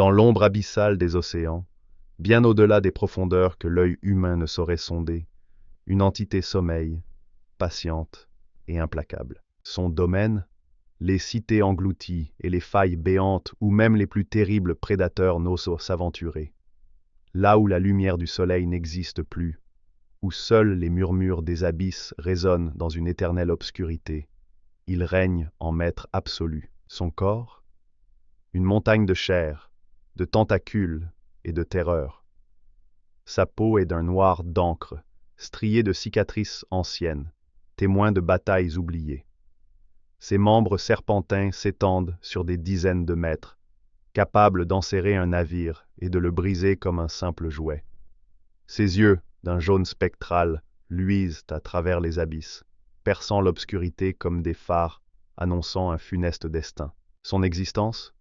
dans l'ombre abyssale des océans, bien au-delà des profondeurs que l'œil humain ne saurait sonder, une entité sommeille, patiente et implacable. Son domaine, les cités englouties et les failles béantes où même les plus terribles prédateurs n'osent s'aventurer. Là où la lumière du soleil n'existe plus, où seuls les murmures des abysses résonnent dans une éternelle obscurité, il règne en maître absolu. Son corps, une montagne de chair, de tentacules et de terreur. Sa peau est d'un noir d'encre, striée de cicatrices anciennes, témoins de batailles oubliées. Ses membres serpentins s'étendent sur des dizaines de mètres, capables d'enserrer un navire et de le briser comme un simple jouet. Ses yeux, d'un jaune spectral, luisent à travers les abysses, perçant l'obscurité comme des phares annonçant un funeste destin. Son existence?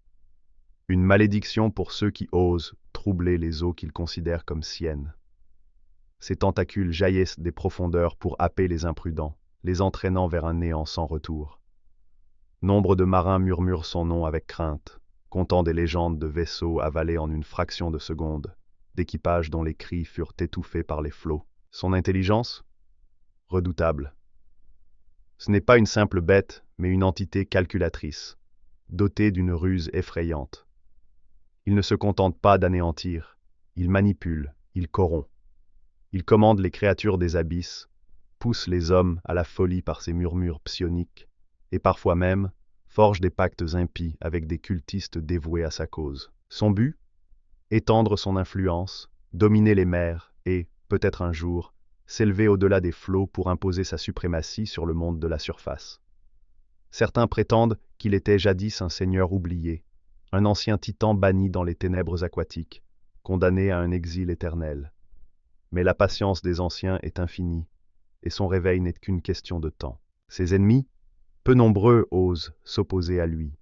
Une malédiction pour ceux qui osent troubler les eaux qu'ils considèrent comme siennes. Ses tentacules jaillissent des profondeurs pour happer les imprudents, les entraînant vers un néant sans retour. Nombre de marins murmurent son nom avec crainte, comptant des légendes de vaisseaux avalés en une fraction de seconde, d'équipages dont les cris furent étouffés par les flots. Son intelligence? Redoutable. Ce n'est pas une simple bête, mais une entité calculatrice, dotée d'une ruse effrayante. Il ne se contente pas d'anéantir, il manipule, il corrompt. Il commande les créatures des abysses, pousse les hommes à la folie par ses murmures psioniques, et parfois même forge des pactes impies avec des cultistes dévoués à sa cause. Son but? Étendre son influence, dominer les mers et, peut-être un jour, s'élever au-delà des flots pour imposer sa suprématie sur le monde de la surface. Certains prétendent qu'il était jadis un seigneur oublié, un ancien titan banni dans les ténèbres aquatiques, condamné à un exil éternel. Mais la patience des anciens est infinie, et son réveil n'est qu'une question de temps. Ses ennemis, peu nombreux, osent s'opposer à lui.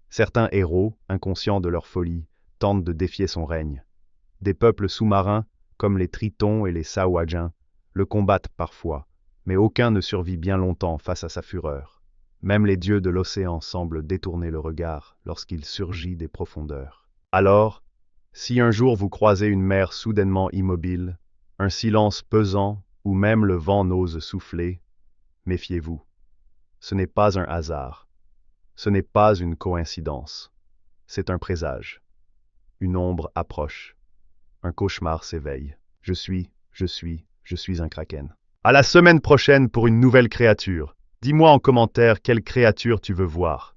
Certains héros, inconscients de leur folie, tentent de défier son règne. Des peuples sous-marins, comme les Tritons et les Sahuagins, le combattent parfois, mais aucun ne survit bien longtemps face à sa fureur. Même les dieux de l'océan semblent détourner le regard lorsqu'il surgit des profondeurs. Alors, si un jour vous croisez une mer soudainement immobile, un silence pesant où même le vent n'ose souffler, méfiez-vous. Ce n'est pas un hasard. Ce n'est pas une coïncidence. C'est un présage. Une ombre approche. Un cauchemar s'éveille. Je suis un kraken. À la semaine prochaine pour une nouvelle créature. Dis-moi en commentaire quelle créature tu veux voir.